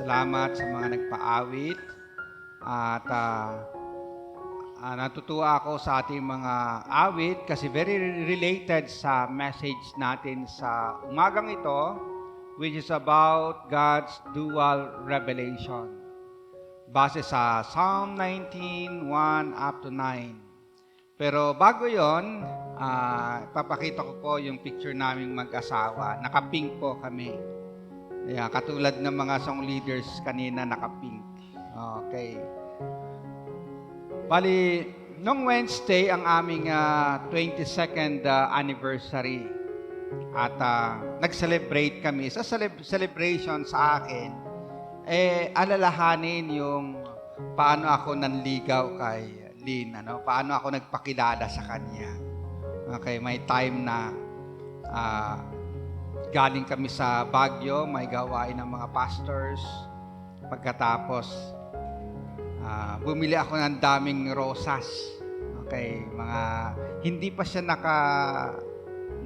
Salamat sa mga nagpaawit at natutuwa ako sa ating mga awit kasi very related sa message natin sa umagang ito, which is about God's dual revelation. Base sa Psalm 19:1 up to 9. Pero bago yon, papakita ko po yung picture naming mag-asawa. Naka-pink po kami. Yeah, katulad ng mga song leaders kanina naka-pink. Okay. Bali, nung Wednesday ang aming 22nd anniversary. At nag-celebrate kami. Sa celebration sa akin, alalahanin yung paano ako nanligaw kay Lynn. Paano ako nagpakilala sa kanya. Okay, may time na galing kami sa Baguio, may gawain ng mga pastors. Pagkatapos, bumili ako ng daming rosas. Okay, mga hindi pa siya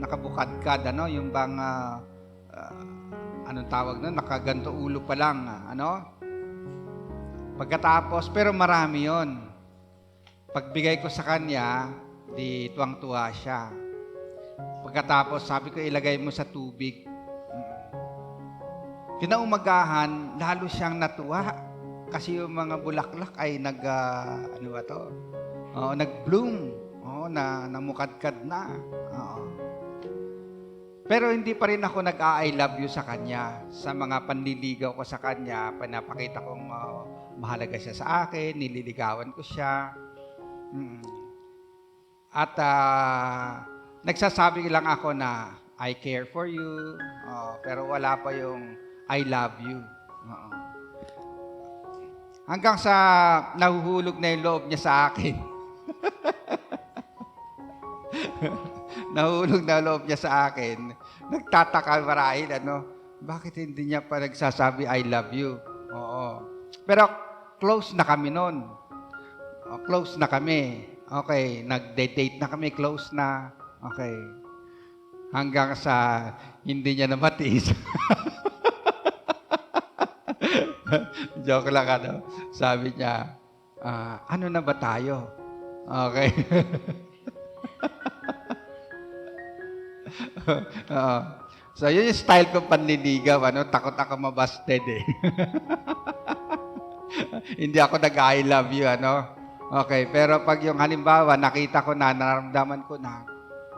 nakabukadkad, yung bang anong tawag nun, nakaganto ulo pa lang, Pagkatapos, pero marami 'yon. Pagbigay ko sa kanya, di tuwang-tuwa siya. Pagkatapos, sabi ko, ilagay mo sa tubig. Kinaumagahan, lalo siyang natuwa. Kasi yung mga bulaklak ay nag-bloom. Namukadkad na. Pero hindi pa rin ako nag-I love you sa kanya. Sa mga panliligaw ko sa kanya, pinapakita kong mahalaga siya sa akin, nililigawan ko siya. At nagsasabi lang ako na I care for you, pero wala pa yung I love you. Hanggang sa nahuhulog na yung loob niya sa akin. Nahuhulog na yung loob niya sa akin. Nagtataka marahil, bakit hindi niya pa nagsasabi I love you? Oo. Pero close na kami noon. Close na kami. Okay, nag-date na kami, close na. Okay. Hanggang sa hindi niya na matiis. Joke lang, Sabi niya, ano na ba tayo? Okay. So, yun yung style ko panliligaw, Takot ako mabasted, Hindi ako nag-I love you, Okay, pero pag yung halimbawa, nakita ko na, nararamdaman ko na,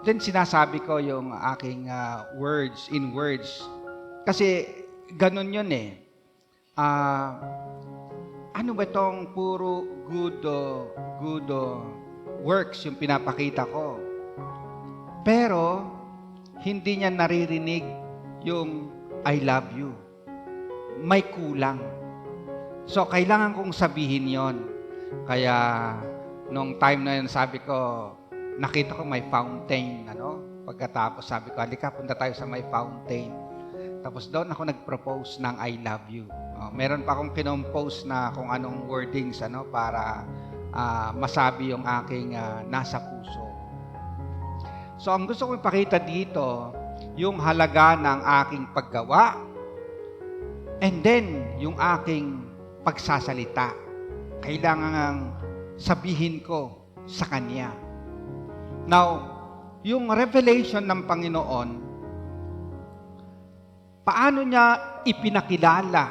then sinasabi ko yung aking words, in words. Kasi ganun yun ano ba itong puro good works yung pinapakita ko? Pero, hindi niya naririnig yung I love you. May kulang. So, kailangan kong sabihin yon. Kaya, nung time na yun, sabi ko, nakita ko may fountain, Pagkatapos, sabi ko, halika, punta tayo sa may fountain. Tapos doon ako nag-propose ng I love you. Meron pa akong kinompose na kung anong wordings, para masabi yung aking nasa puso. So, ang gusto kong ipakita dito, yung halaga ng aking paggawa, and then, yung aking pagsasalita. Kailangan sabihin ko sa Kanya. Now, yung revelation ng Panginoon, paano niya ipinakilala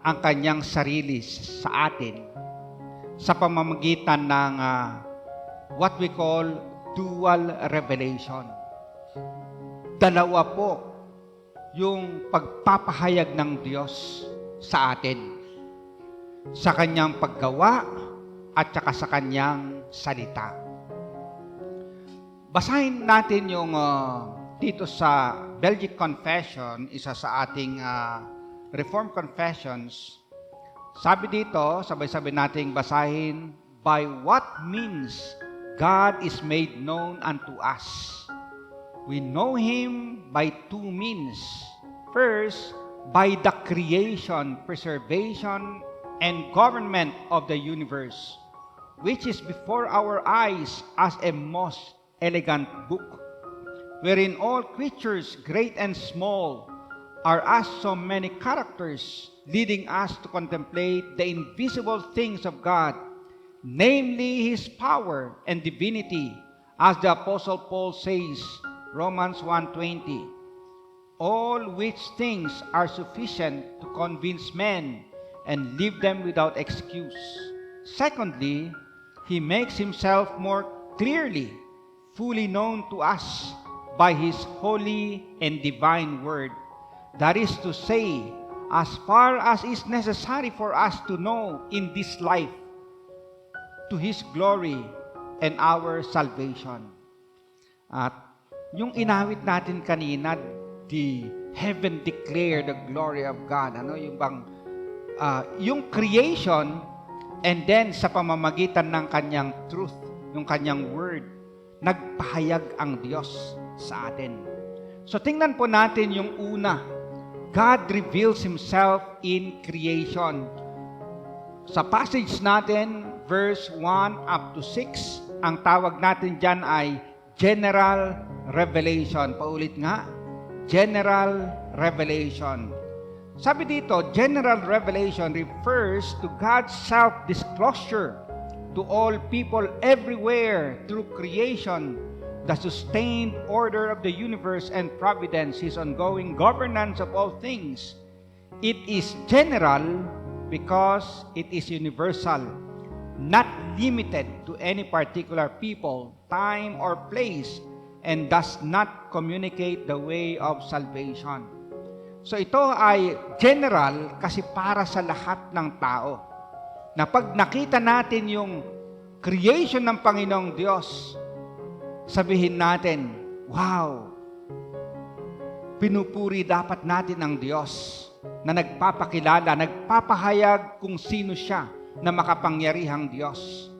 ang Kanyang sarili sa atin sa pamamagitan ng what we call dual revelation. Dalawa po yung pagpapahayag ng Diyos sa atin. Sa Kanyang paggawa at saka sa Kanyang salita. Basahin natin yung dito sa Belgic Confession, isa sa ating Reformed Confessions. Sabi dito, sabay-sabay nating basahin, by what means God is made known unto us. We know Him by two means. First, by the creation, preservation, and government of the universe, which is before our eyes as a most elegant book, wherein all creatures, great and small, are as so many characters leading us to contemplate the invisible things of God, namely His power and divinity, as the Apostle Paul says, Romans 1:20, all which things are sufficient to convince men and leave them without excuse. Secondly, He makes Himself more clearly, fully known to us by His holy and divine word. That is to say, as far as is necessary for us to know in this life, to His glory and our salvation. At yung inawit natin kanina, the heaven declare the glory of God. Ano yung bang yung creation, and then sa pamamagitan ng kanyang truth, yung kanyang word, nagpahayag ang Diyos sa atin. So tingnan po natin yung una. God reveals Himself in creation. Sa passage natin, verse 1 up to 6, ang tawag natin dyan ay general revelation. Paulit nga, general revelation. Sabi dito, general revelation refers to God's self-disclosure to all people everywhere through creation, the sustained order of the universe and providence, His ongoing governance of all things. It is general because it is universal, not limited to any particular people, time, or place, and does not communicate the way of salvation. So ito ay general kasi para sa lahat ng tao. Na pag nakita natin yung creation ng Panginoong Diyos, sabihin natin, wow, pinupuri dapat natin ang Diyos na nagpapakilala, nagpapahayag kung sino siya na makapangyarihang Diyos.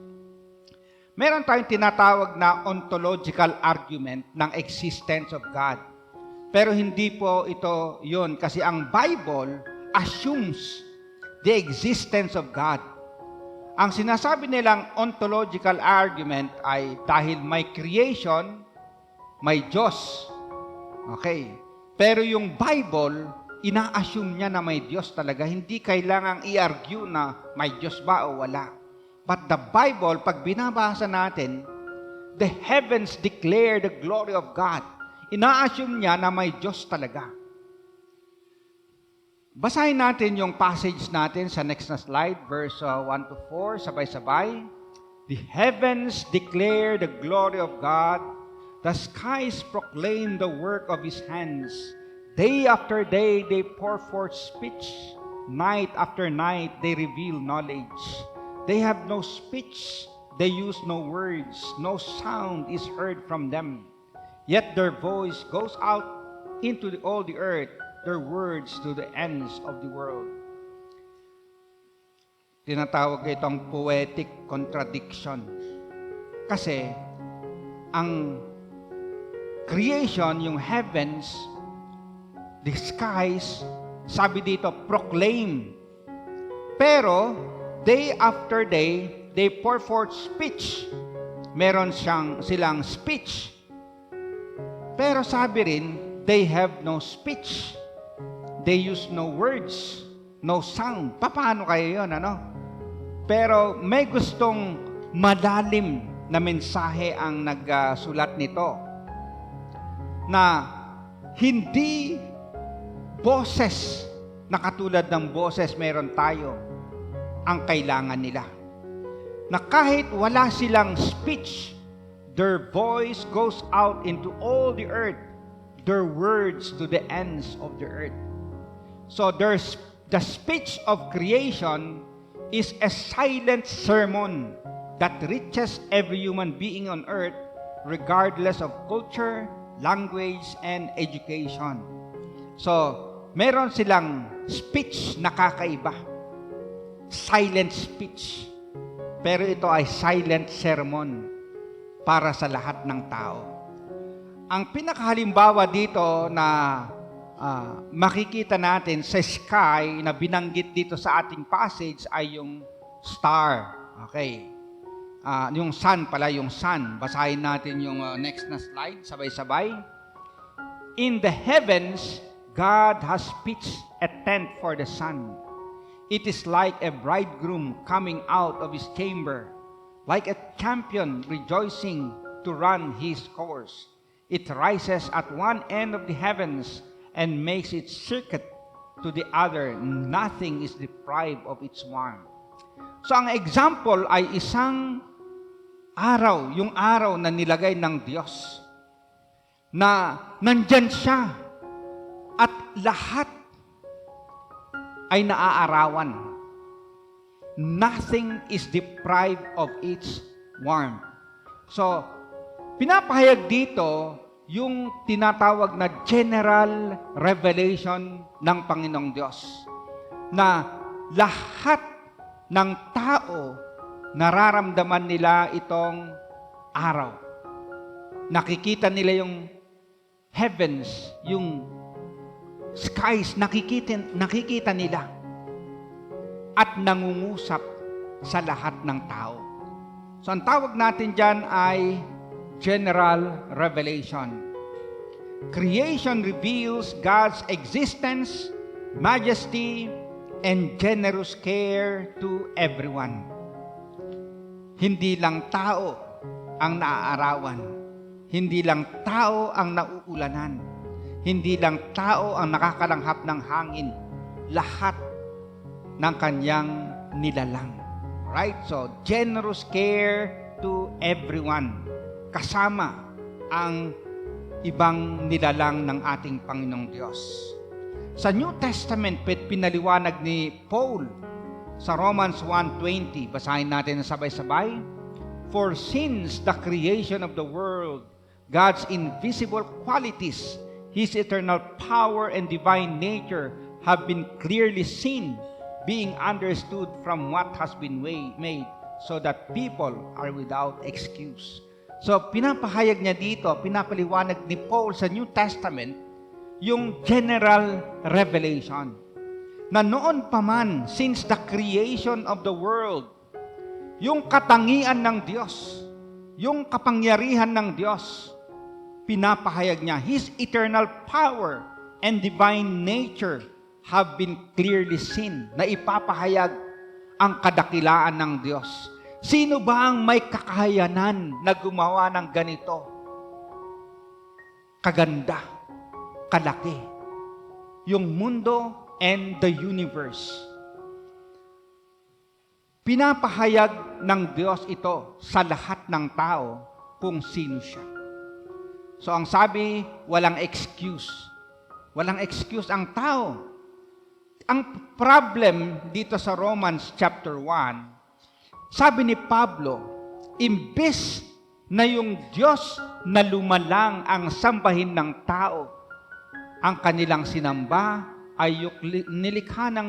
Meron tayong tinatawag na ontological argument ng existence of God. Pero hindi po ito yun kasi ang Bible assumes the existence of God. Ang sinasabi nilang ontological argument ay dahil may creation, may Diyos. Okay. Pero yung Bible, ina-assume niya na may Diyos talaga. Hindi kailangang i-argue na may Diyos ba o wala. But the Bible, pag binabasa natin, the heavens declare the glory of God. Ina-assume niya na may Diyos talaga. Basahin natin yung passage natin sa next na slide, verse 1 to 4, sabay-sabay. The heavens declare the glory of God. The skies proclaim the work of His hands. Day after day they pour forth speech. Night after night they reveal knowledge. They have no speech. They use no words. No sound is heard from them. Yet their voice goes out into all the earth, their words to the ends of the world. Tinatawag itong poetic contradiction. Kasi, ang creation, yung heavens, the skies, sabi dito, proclaim. Pero, day after day, they pour forth speech. Meron silang speech. Pero sabi rin, they have no speech. They use no words, no sound. Paano kayo yun, ano? Pero may gustong malalim na mensahe ang nagsulat nito. Na hindi boses na katulad ng boses meron tayo ang kailangan nila. Na kahit wala silang speech, their voice goes out into all the earth, their words to the ends of the earth. So the speech of creation is a silent sermon that reaches every human being on earth regardless of culture, language, and education. So, meron silang speech na kakaiba. Silent speech. Pero ito ay silent sermon para sa lahat ng tao. Ang pinakahalimbawa dito na makikita natin sa sky na binanggit dito sa ating passage ay yung star. Okay. Yung sun pala, yung sun. Basahin natin yung next na slide, sabay-sabay. In the heavens, God has pitched a tent for the sun, It is like a bridegroom coming out of his chamber, like a champion rejoicing to run his course. It rises at one end of the heavens and makes its circuit to the other. Nothing is deprived of its warmth. So ang example ay isang araw, yung araw na nilagay ng Diyos, na nandyan siya at lahat ay naaarawan. Nothing is deprived of its warmth. So, pinapahayag dito yung tinatawag na general revelation ng Panginoong Diyos, na lahat ng tao nararamdaman nila itong araw. Nakikita nila yung heavens, yung skies, nakikita nila at nangungusap sa lahat ng tao. So ang tawag natin dyan ay general revelation. Creation reveals God's existence, majesty, and generous care to everyone. Hindi lang tao ang naaarawan. Hindi lang tao ang nauulanan. Hindi lang tao ang nakakalanghap ng hangin. Lahat ng kanyang nilalang. Right? So, generous care to everyone. Kasama ang ibang nilalang ng ating Panginoong Diyos. Sa New Testament, pinaliwanag ni Paul sa Romans 1:20. Basahin natin na sabay-sabay. For since the creation of the world, God's invisible qualities, His eternal power and divine nature have been clearly seen, being understood from what has been made, so that people are without excuse. So, pinapahayag niya dito, pinapaliwanag ni Paul sa New Testament, yung general revelation. Na noon pa man, since the creation of the world, yung katangian ng Diyos, yung kapangyarihan ng Diyos, pinapahayag niya, His eternal power and divine nature have been clearly seen, na ipapahayag ang kadakilaan ng Diyos. Sino ba ang may kakayanan na gumawa ng ganito? Kaganda, kalaki. Yung mundo and the universe. Pinapahayag ng Diyos ito sa lahat ng tao kung sino siya. So ang sabi, walang excuse. Walang excuse ang tao. Ang problem dito sa Romans chapter 1, sabi ni Pablo, imbes na yung Diyos na lumalang ang sambahin ng tao, ang kanilang sinamba ay yung nilikha ng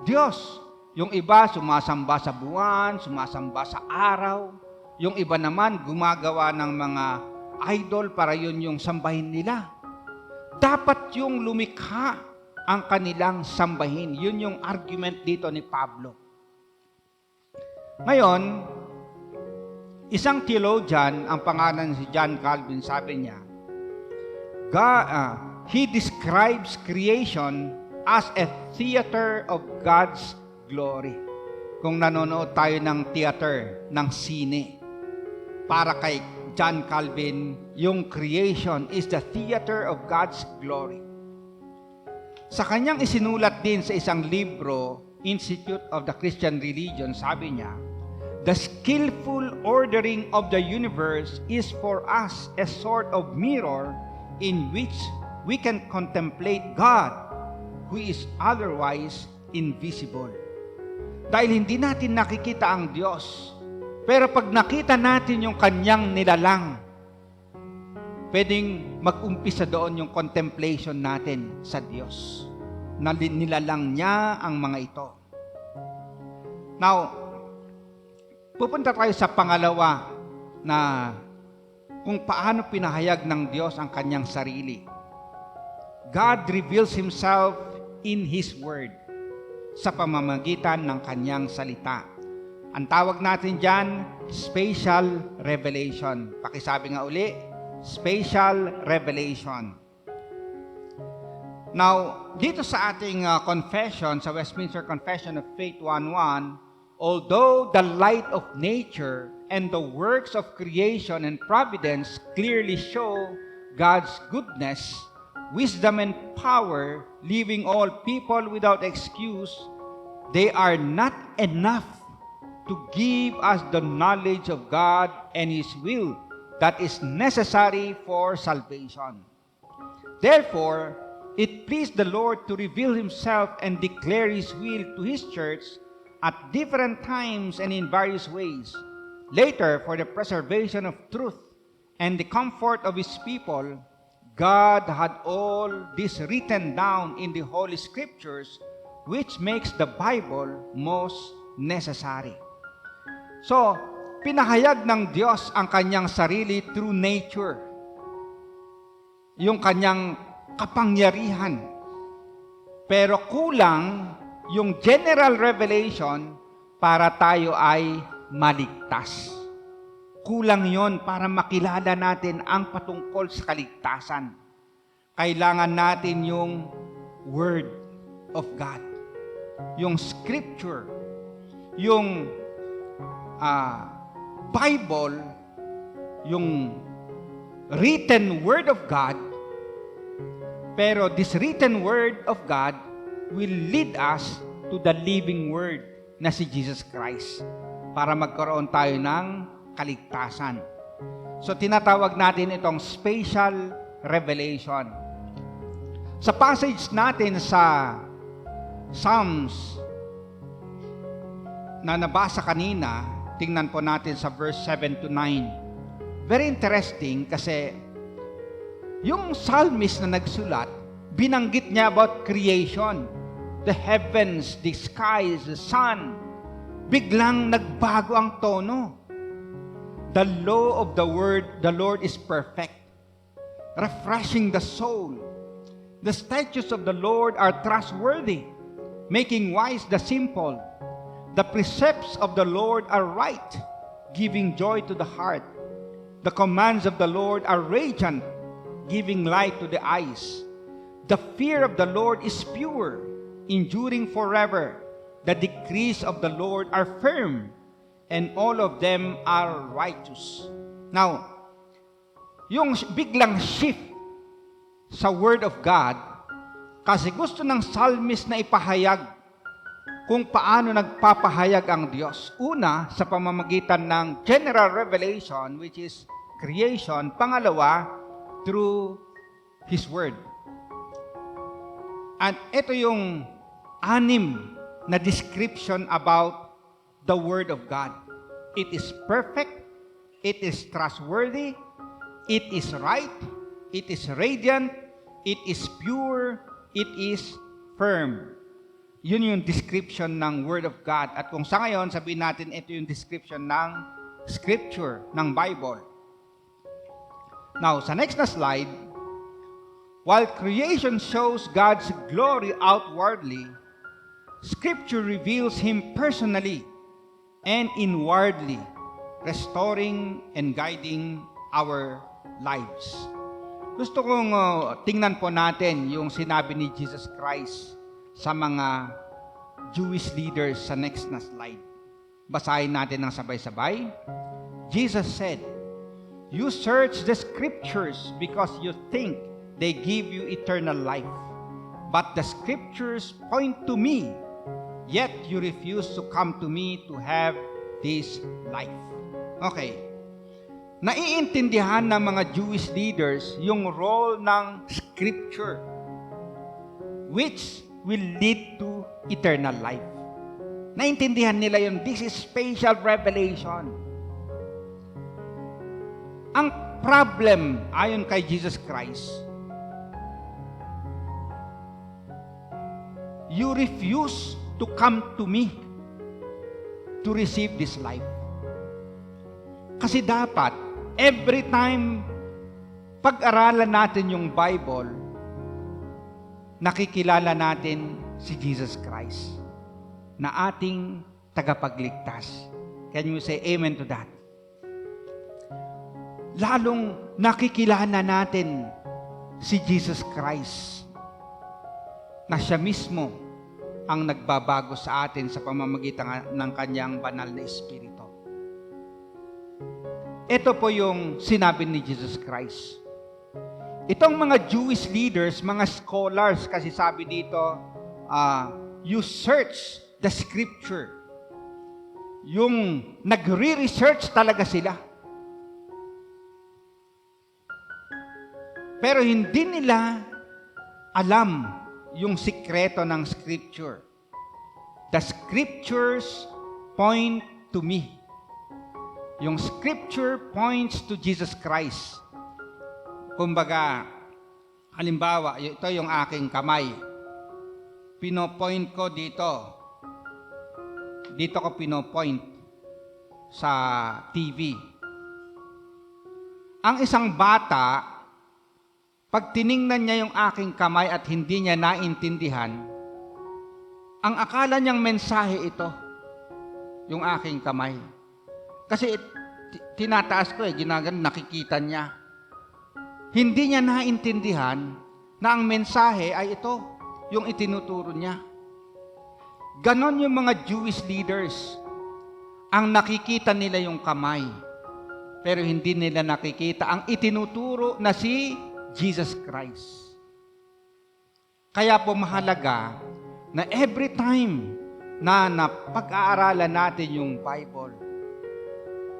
Diyos. Yung iba sumasamba sa buwan, sumasamba sa araw. Yung iba naman gumagawa ng mga idol para yun yung sambahin nila. Dapat yung lumikha ang kanilang sambahin. Yun yung argument dito ni Pablo. Ngayon, isang theologian, ang pangalan si John Calvin, sabi niya, he describes creation as a theater of God's glory. Kung nanonood tayo ng theater, ng sine, para kay John Calvin, yung creation is the theater of God's glory. Sa kanyang isinulat din sa isang libro, Institute of the Christian Religion, sabi niya, the skillful ordering of the universe is for us a sort of mirror in which we can contemplate God, who is otherwise invisible. Dahil hindi natin nakikita ang Diyos, pero pag nakita natin yung kanyang nilalang, pwedeng mag-umpisa doon yung contemplation natin sa Diyos, na nilalang niya ang mga ito. Now, pupunta tayo sa pangalawa na kung paano pinahayag ng Diyos ang kanyang sarili. God reveals Himself in His Word sa pamamagitan ng kanyang salita. Ang tawag natin dyan, spatial revelation. Pakisabi nga uli, spatial revelation. Now, dito sa ating confession, sa Westminster Confession of Faith 1:1, although the light of nature and the works of creation and providence clearly show God's goodness, wisdom and power, leaving all people without excuse, they are not enough to give us the knowledge of God and His will that is necessary for salvation. Therefore, it pleased the Lord to reveal Himself and declare His will to His church at different times and in various ways. Later, for the preservation of truth and the comfort of His people, God had all this written down in the Holy Scriptures, which makes the Bible most necessary. So, pinahayag ng Diyos ang kanyang sarili through nature. Yung kanyang kapangyarihan. Pero kulang yung general revelation para tayo ay maligtas. Kulang yon para makilala natin ang patungkol sa kaligtasan. Kailangan natin yung Word of God. Yung Scripture. Yung Bible. Yung written Word of God. Pero this written Word of God will lead us to the living Word na si Jesus Christ para magkaroon tayo ng kaligtasan. So tinatawag natin itong spatial revelation. Sa passage natin sa Psalms na nabasa kanina, tingnan po natin sa verse 7 to 9. Very interesting kasi yung psalmist na nagsulat, binanggit niya about creation, the heavens, the skies, the sun. Biglang nagbago ang tono. The law of the Lord is perfect, refreshing the soul. The statutes of the Lord are trustworthy, making wise the simple. The precepts of the Lord are right, giving joy to the heart. The commands of the Lord are radiant, giving light to the eyes. The fear of the Lord is pure, enduring forever. The decrees of the Lord are firm, and all of them are righteous. Now, yung biglang shift sa Word of God, kasi gusto ng psalmist na ipahayag kung paano nagpapahayag ang Diyos. Una, sa pamamagitan ng general revelation, which is creation. Pangalawa, through His Word. At ito yung 6 na description about the Word of God. It is perfect, it is trustworthy, it is right, it is radiant, it is pure, it is firm. Yun yung description ng Word of God. At kung sa ngayon, sabihin natin ito yung description ng Scripture, ng Bible. Now, sa next na slide, while creation shows God's glory outwardly, Scripture reveals Him personally and inwardly, restoring and guiding our lives. Gusto kong tingnan po natin yung sinabi ni Jesus Christ sa mga Jewish leaders sa next na slide. Basahin natin ng sabay-sabay. Jesus said, "You search the Scriptures because you think they give you eternal life. But the Scriptures point to me, yet you refuse to come to me to have this life." Okay. Naiintindihan ng mga Jewish leaders yung role ng Scripture, which will lead to eternal life. Naintindihan nila yun. This is spatial revelation. Ang problem, ayon kay Jesus Christ, you refuse to come to me to receive this life. Kasi dapat, every time pag-aralan natin yung Bible, nakikilala natin si Jesus Christ na ating tagapagligtas. Can you say amen to that? Lalong nakikilala natin si Jesus Christ na siya mismo ang nagbabago sa atin sa pamamagitan ng kanyang banal na Espiritu. Ito po yung sinabi ni Jesus Christ. Itong mga Jewish leaders, mga scholars, kasi sabi dito, you search the scripture. Yung nagre-research talaga sila. Pero hindi nila alam yung sikreto ng scripture. The scriptures point to me. Yung scripture points to Jesus Christ. Kumbaga, halimbawa, ito yung aking kamay. Pinopoint ko dito. Dito ko pinopoint sa TV. Ang isang bata, pag tiningnan niya yung aking kamay at hindi niya naintindihan, ang akala niyang mensahe ito, yung aking kamay. Kasi tinataas ko ginagano, nakikita niya. Hindi niya naintindihan na ang mensahe ay ito, yung itinuturo niya. Ganon yung mga Jewish leaders. Ang nakikita nila yung kamay, pero hindi nila nakikita ang itinuturo na si Jesus Christ. Kaya po mahalaga na every time na napag-aaralan natin yung Bible,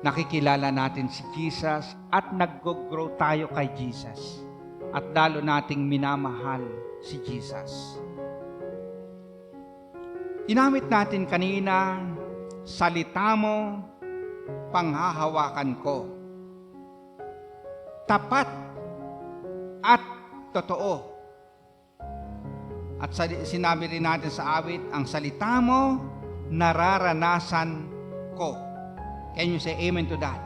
nakikilala natin si Jesus at nag-grow tayo kay Jesus. At lalo nating minamahal si Jesus. Inamit natin kanina, salita mo, panghahawakan ko. Tapat at totoo. At sinabi rin natin sa awit, ang salita mo, nararanasan ko. Can you say amen to that?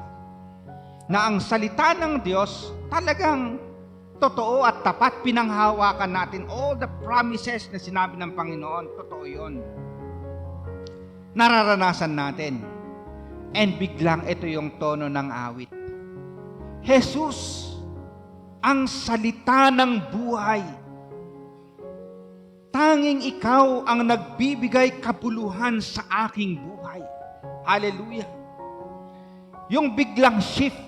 Na ang salita ng Diyos talagang totoo at tapat, pinanghawakan natin. All the promises na sinabi ng Panginoon, totoo yun. Nararanasan natin. And biglang ito yung tono ng awit. Jesus, ang salita ng buhay. Tanging ikaw ang nagbibigay kabuluhan sa aking buhay. Hallelujah. Yung biglang shift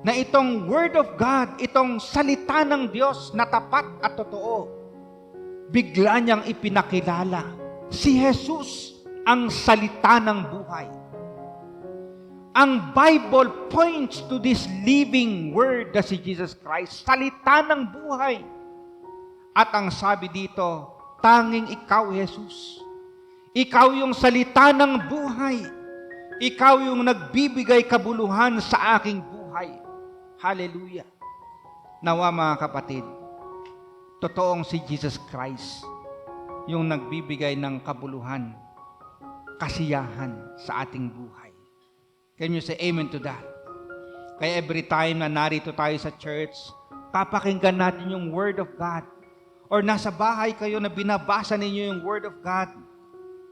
na itong Word of God, itong salita ng Diyos na tapat at totoo, bigla niyang ipinakilala. Si Jesus ang salita ng buhay. Ang Bible points to this living Word na si Jesus Christ, salita ng buhay. At ang sabi dito, tanging ikaw, Jesus. Ikaw yung salita ng buhay. Ikaw yung nagbibigay kabuluhan sa aking buhay. Hallelujah. Nawa mga kapatid, totoong si Jesus Christ yung nagbibigay ng kabuluhan, kasiyahan sa ating buhay. Can you say amen to that? Kaya every time na narito tayo sa church, papakinggan natin yung Word of God. Or nasa bahay kayo na binabasa ninyo yung Word of God,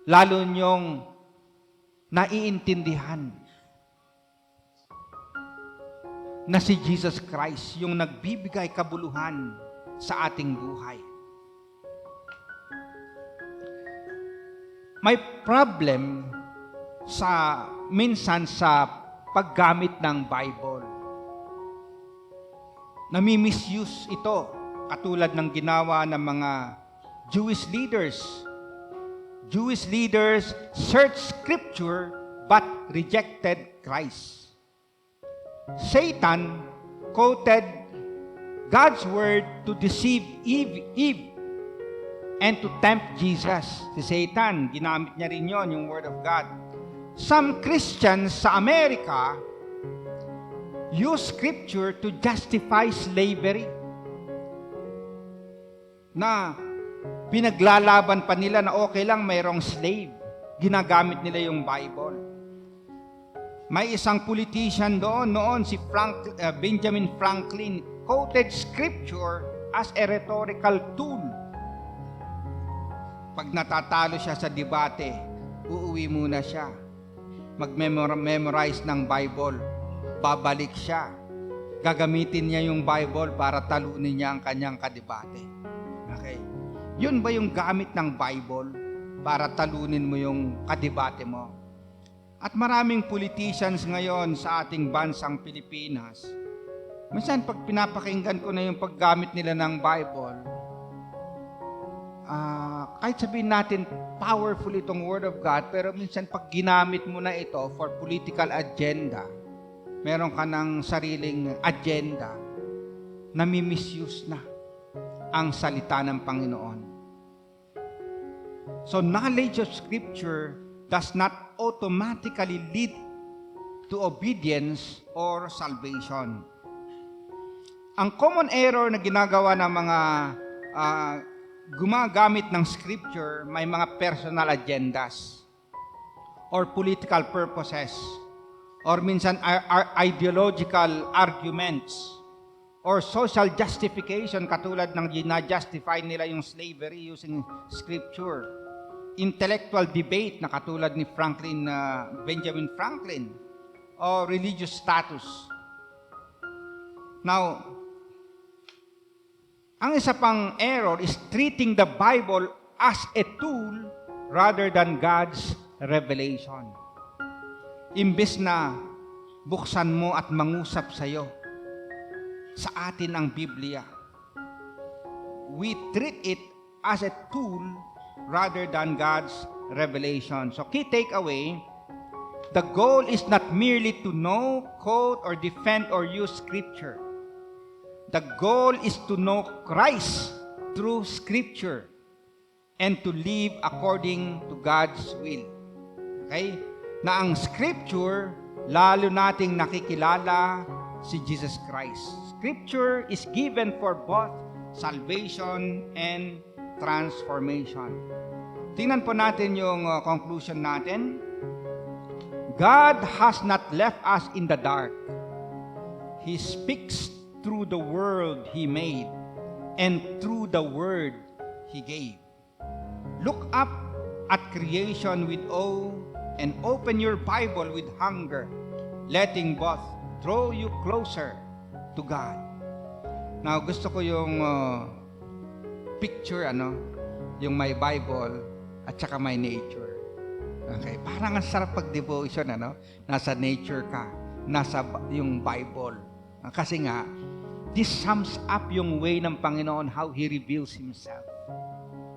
lalo nyong naiintindihan na si Jesus Christ yung nagbibigay kabuluhan sa ating buhay. May problem minsan sa paggamit ng Bible. Nami-misuse ito, katulad ng ginawa ng mga Jewish leaders. Jewish leaders searched Scripture but rejected Christ. Satan quoted God's Word to deceive Eve and to tempt Jesus. Si Satan, ginamit niya rin yon, yung Word of God. Some Christians sa Amerika use Scripture to justify slavery. Na pinaglalaban pa nila na okay lang mayroong slave. Ginagamit nila yung Bible. May isang politician noon si Benjamin Franklin, quoted Scripture as a rhetorical tool. Pag natatalo siya sa debate, uuwi muna siya. Mag-memorize ng Bible. Babalik siya. Gagamitin niya yung Bible para talunin niya ang kanyang kadebate. Okay. Yun ba yung gamit ng Bible para talunin mo yung kadebate mo? At maraming politicians ngayon sa ating bansang Pilipinas, minsan pag pinapakinggan ko na yung paggamit nila ng Bible, kahit sabihin natin powerful itong Word of God, pero minsan pag ginamit mo na ito for political agenda, meron ka ng sariling agenda, nami-misuse na ang salita ng Panginoon. So knowledge of Scripture does not automatically lead to obedience or salvation. Ang common error na ginagawa ng mga gumagamit ng Scripture, may mga personal agendas or political purposes or minsan ideological arguments or social justification katulad ng gina-justify nila yung slavery using Scripture. Intellectual debate na katulad ni Benjamin Franklin o religious status. Now, ang isa pang error is treating the Bible as a tool rather than God's revelation. Imbes na buksan mo at mangusap sa'yo, sa atin ang Biblia, we treat it as a tool rather than God's revelation. So key takeaway, the goal is not merely to know, quote, or defend or use Scripture. The goal is to know Christ through Scripture and to live according to God's will. Okay? Na ang Scripture, lalo nating nakikilala si Jesus Christ. Scripture is given for both salvation and transformation. Tingnan po natin yung conclusion natin. God has not left us in the dark. He speaks through the world He made and through the word He gave. Look up at creation with awe and open your Bible with hunger, letting both draw you closer to God. Now, gusto ko yung picture, yung may Bible at saka may nature. Okay, parang ang sarap pag-devotion, nasa nature ka, nasa yung Bible. Kasi nga, this sums up yung way ng Panginoon, how He reveals Himself.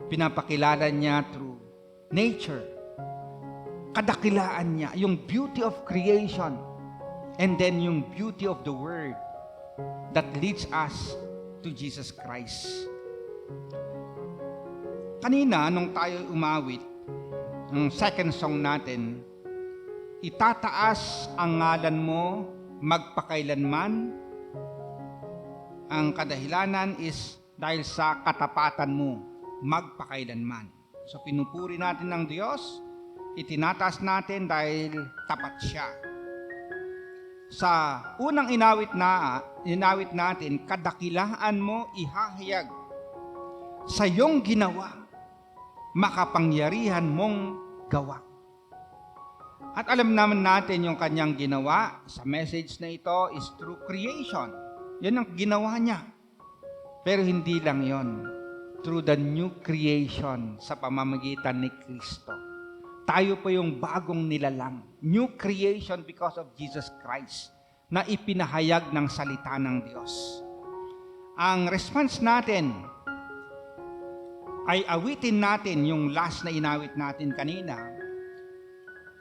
Pinapakilala niya through nature. Kadakilaan niya, yung beauty of creation, and then yung beauty of the Word that leads us to Jesus Christ. Kanina, nung tayo umawit, ang second song natin, itataas ang ngalan mo magpakailanman. Ang kadahilanan is dahil sa katapatan mo magpakailanman. So pinupuri natin ng Diyos, itinataas natin dahil tapat siya. Sa unang inawit natin, kadakilaan mo ihahayag sa iyong ginawa, makapangyarihan mong gawa. At alam naman natin yung kanyang ginawa sa message na ito is through creation. Yan ang ginawa niya. Pero hindi lang yon, through the new creation sa pamamagitan ni Kristo. Tayo po yung bagong nilalang. New creation because of Jesus Christ na ipinahayag ng salita ng Diyos. Ang response natin ay awitin natin yung last na inawit natin kanina,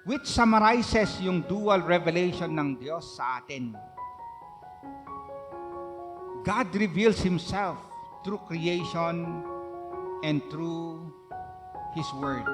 which summarizes yung dual revelation ng Diyos sa atin. God reveals Himself through creation and through His Word.